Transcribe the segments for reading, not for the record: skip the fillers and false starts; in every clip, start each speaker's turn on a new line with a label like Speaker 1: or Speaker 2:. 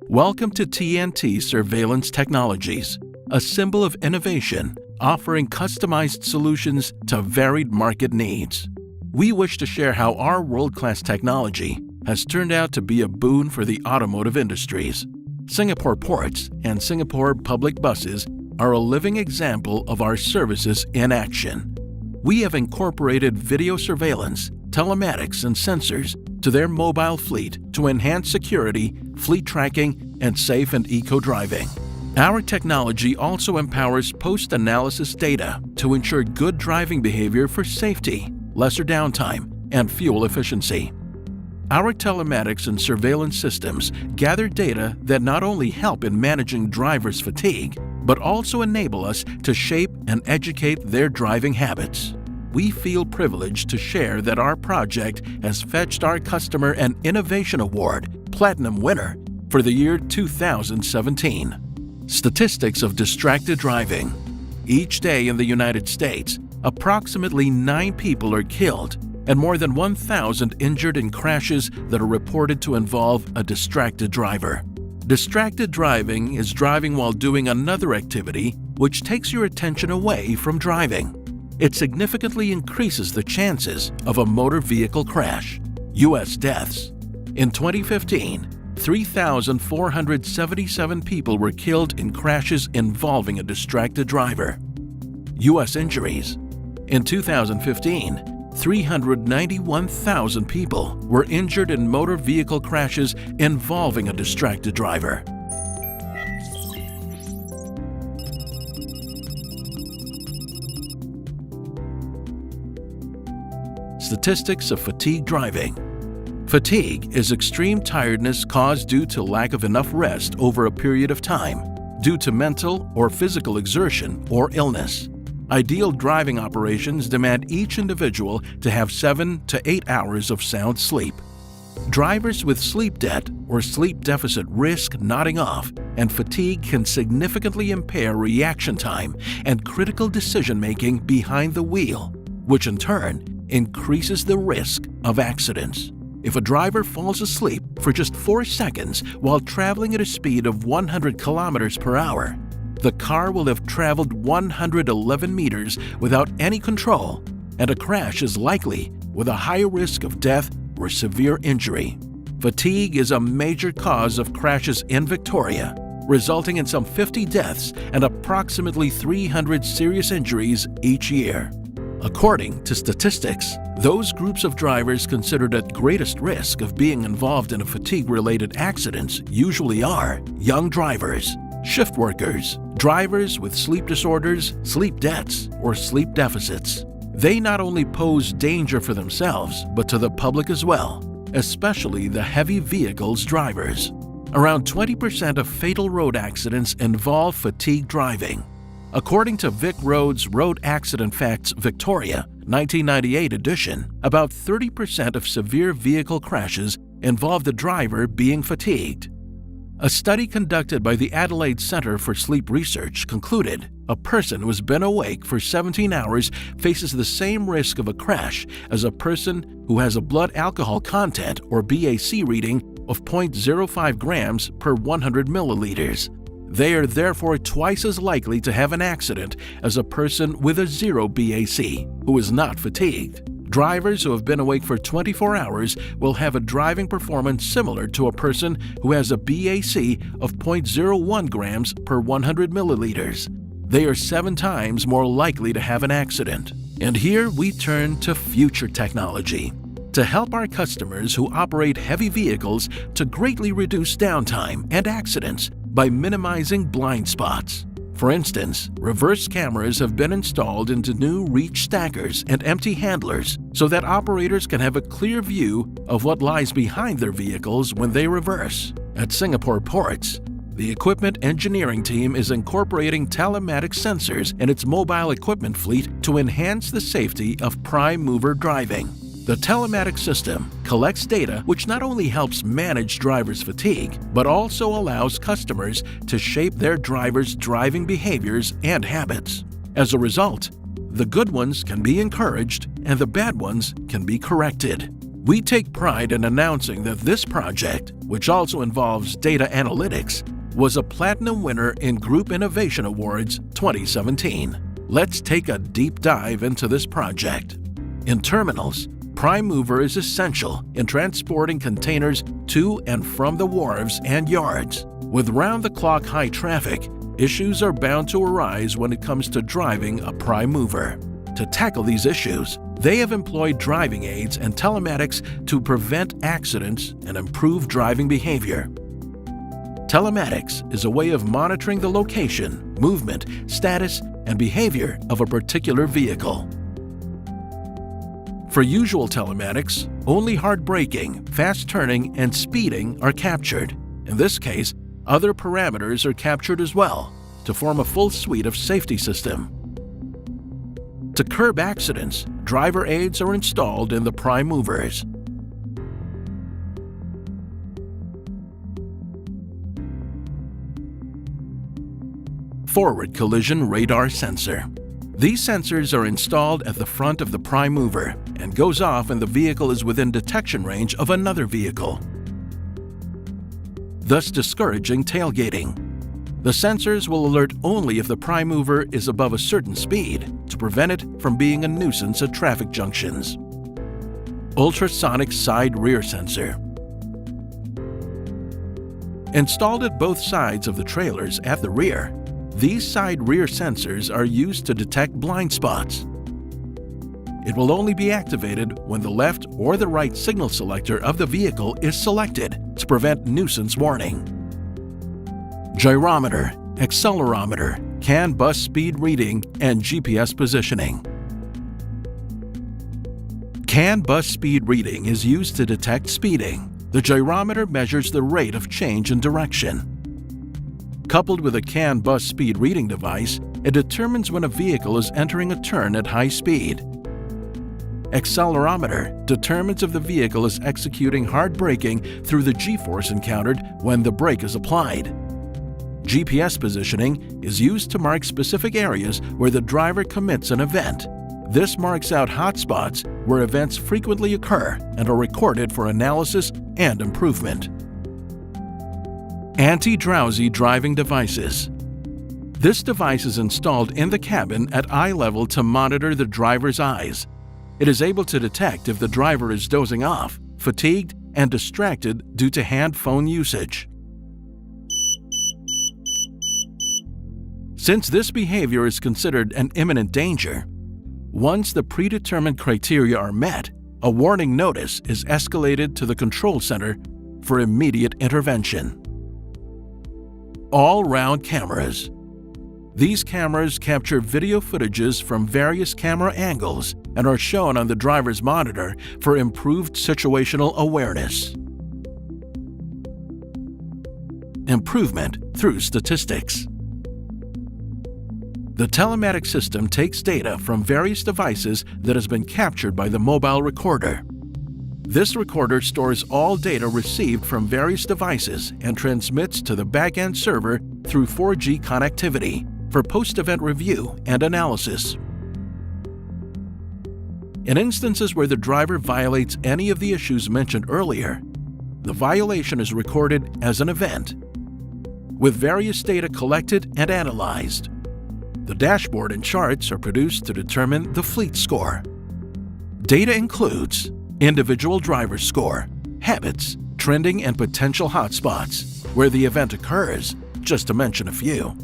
Speaker 1: Welcome to TNT Surveillance Technologies, a symbol of innovation offering customized solutions to varied market needs. We wish to share how our world-class technology has turned out to be a boon for the automotive industries. Singapore ports and Singapore public buses are a living example of our services in action. We have incorporated video surveillance, telematics, and sensors to their mobile fleet to enhance security, fleet tracking, and safe and eco-driving. Our technology also empowers post-analysis data to ensure good driving behavior for safety, lesser downtime, and fuel efficiency. Our telematics and surveillance systems gather data that not only help in managing drivers' fatigue, but also enable us to shape and educate their driving habits. We feel privileged to share that our project has fetched our customer an Innovation Award Platinum winner for the year 2017. Statistics of distracted driving. Each day in the United States, approximately 9 people are killed and more than 1,000 injured in crashes that are reported to involve a distracted driver. Distracted driving is driving while doing another activity which takes your attention away from driving. It significantly increases the chances of a motor vehicle crash. U.S. deaths. In 2015, 3,477 people were killed in crashes involving a distracted driver. U.S. injuries. In 2015, 391,000 people were injured in motor vehicle crashes involving a distracted driver. Statistics of fatigue driving. Fatigue is extreme tiredness caused due to lack of enough rest over a period of time, due to mental or physical exertion or illness. Ideal driving operations demand each individual to have 7 to 8 hours of sound sleep. Drivers with sleep debt or sleep deficit risk nodding off, and fatigue can significantly impair reaction time and critical decision-making behind the wheel, which in turn increases the risk of accidents. If a driver falls asleep for just 4 seconds while traveling at a speed of 100 kilometers per hour, the car will have traveled 111 meters without any control, and a crash is likely with a higher risk of death or severe injury. Fatigue is a major cause of crashes in Victoria, resulting in some 50 deaths and approximately 300 serious injuries each year. According to statistics, those groups of drivers considered at greatest risk of being involved in a fatigue-related accidents usually are young drivers, shift workers, drivers with sleep disorders, sleep debts, or sleep deficits. They not only pose danger for themselves, but to the public as well, especially the heavy vehicles drivers. Around 20% of fatal road accidents involve fatigue driving. According to Vic Road's Road Accident Facts Victoria, 1998 edition, about 30% of severe vehicle crashes involve the driver being fatigued. A study conducted by the Adelaide Centre for Sleep Research concluded a person who has been awake for 17 hours faces the same risk of a crash as a person who has a blood alcohol content or BAC reading of 0.05 grams per 100 milliliters. They are therefore twice as likely to have an accident as a person with a 0 BAC who is not fatigued. Drivers who have been awake for 24 hours will have a driving performance similar to a person who has a BAC of 0.01 grams per 100 milliliters. They are 7 times more likely to have an accident. And here we turn to future technology to help our customers who operate heavy vehicles to greatly reduce downtime and accidents by minimizing blind spots. For instance, reverse cameras have been installed into new reach stackers and empty handlers so that operators can have a clear view of what lies behind their vehicles when they reverse. At Singapore ports, the equipment engineering team is incorporating telematic sensors in its mobile equipment fleet to enhance the safety of prime mover driving. The telematics system collects data which not only helps manage drivers' fatigue, but also allows customers to shape their drivers' driving behaviors and habits. As a result, the good ones can be encouraged and the bad ones can be corrected. We take pride in announcing that this project, which also involves data analytics, was a Platinum winner in Group Innovation Awards 2017. Let's take a deep dive into this project. In terminals, prime mover is essential in transporting containers to and from the wharves and yards. With round-the-clock high traffic, issues are bound to arise when it comes to driving a prime mover. To tackle these issues, they have employed driving aids and telematics to prevent accidents and improve driving behavior. Telematics is a way of monitoring the location, movement, status, and behavior of a particular vehicle. For usual telematics, only hard braking, fast turning, and speeding are captured. In this case, other parameters are captured as well to form a full suite of safety system. To curb accidents, driver aids are installed in the prime movers. Forward collision radar sensor. These sensors are installed at the front of the prime mover and goes off when the vehicle is within detection range of another vehicle, thus discouraging tailgating. The sensors will alert only if the prime mover is above a certain speed to prevent it from being a nuisance at traffic junctions. Ultrasonic side rear sensor. Installed at both sides of the trailers at the rear, these side rear sensors are used to detect blind spots. It will only be activated when the left or the right signal selector of the vehicle is selected to prevent nuisance warning. Gyrometer, accelerometer, CAN bus speed reading, and GPS positioning. CAN bus speed reading is used to detect speeding. The gyrometer measures the rate of change in direction. Coupled with a CAN bus speed reading device, it determines when a vehicle is entering a turn at high speed. Accelerometer determines if the vehicle is executing hard braking through the G-force encountered when the brake is applied. GPS positioning is used to mark specific areas where the driver commits an event. This marks out hotspots where events frequently occur and are recorded for analysis and improvement. Anti-drowsy driving devices. This device is installed in the cabin at eye level to monitor the driver's eyes. It is able to detect if the driver is dozing off, fatigued, and distracted due to hand phone usage. Since this behavior is considered an imminent danger, once the predetermined criteria are met, a warning notice is escalated to the control center for immediate intervention. All-round cameras. These cameras capture video footages from various camera angles and are shown on the driver's monitor for improved situational awareness. Improvement through statistics. The telematic system takes data from various devices that has been captured by the mobile recorder. This recorder stores all data received from various devices and transmits to the back-end server through 4G connectivity for post-event review and analysis. In instances where the driver violates any of the issues mentioned earlier, the violation is recorded as an event, with various data collected and analyzed. The dashboard and charts are produced to determine the fleet score. Data includes individual driver score, habits, trending, and potential hotspots, where the event occurs, just to mention a few.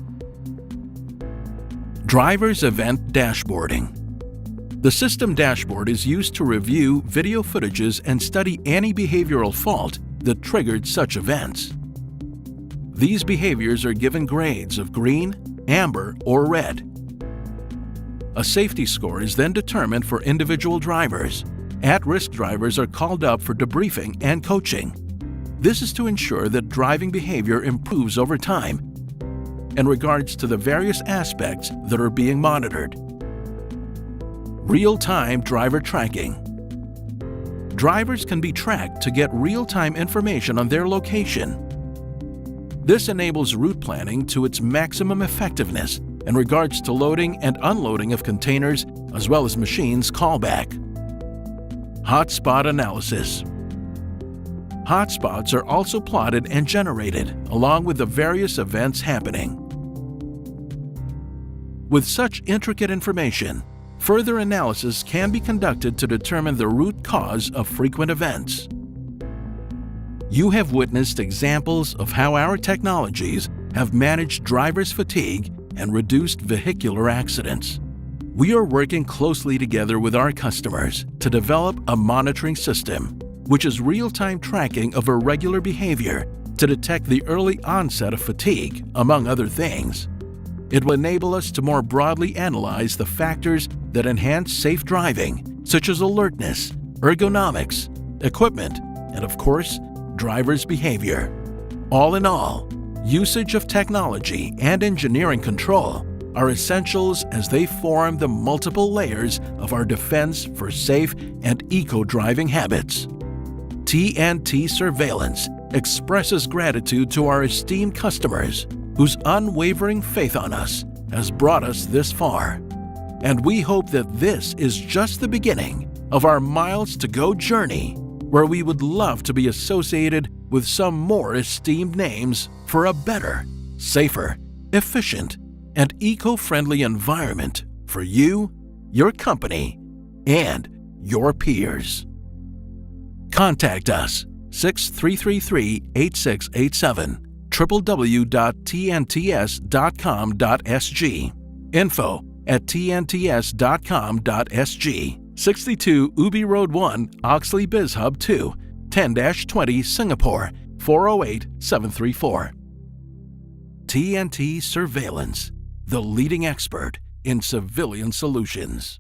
Speaker 1: Driver's event dashboarding. The system dashboard is used to review video footages and study any behavioral fault that triggered such events. These behaviors are given grades of green, amber, or red. A safety score is then determined for individual drivers. At-risk drivers are called up for debriefing and coaching. This is to ensure that driving behavior improves over time in regards to the various aspects that are being monitored. Real-time driver tracking. Drivers can be tracked to get real-time information on their location. This enables route planning to its maximum effectiveness in regards to loading and unloading of containers as well as machines callback. Hotspot analysis. Hotspots are also plotted and generated along with the various events happening. With such intricate information, further analysis can be conducted to determine the root cause of frequent events. You have witnessed examples of how our technologies have managed driver's fatigue and reduced vehicular accidents. We are working closely together with our customers to develop a monitoring system, which is real-time tracking of irregular behavior to detect the early onset of fatigue, among other things. It will enable us to more broadly analyze the factors that enhance safe driving, such as alertness, ergonomics, equipment, and of course, driver's behavior. All in all, usage of technology and engineering control are essentials as they form the multiple layers of our defense for safe and eco-driving habits. TNT Surveillance expresses gratitude to our esteemed customers whose unwavering faith on us has brought us this far. And we hope that this is just the beginning of our miles to go journey, where we would love to be associated with some more esteemed names for a better, safer, efficient, and eco-friendly environment for you, your company, and your peers. Contact us 6333-8687, www.tnts.com.sg, info@tnts.com.sg, 62 Ubi Road 1, Oxley Biz Hub 2, 10-20 Singapore, 408734. TNT Surveillance, the leading expert in civilian solutions.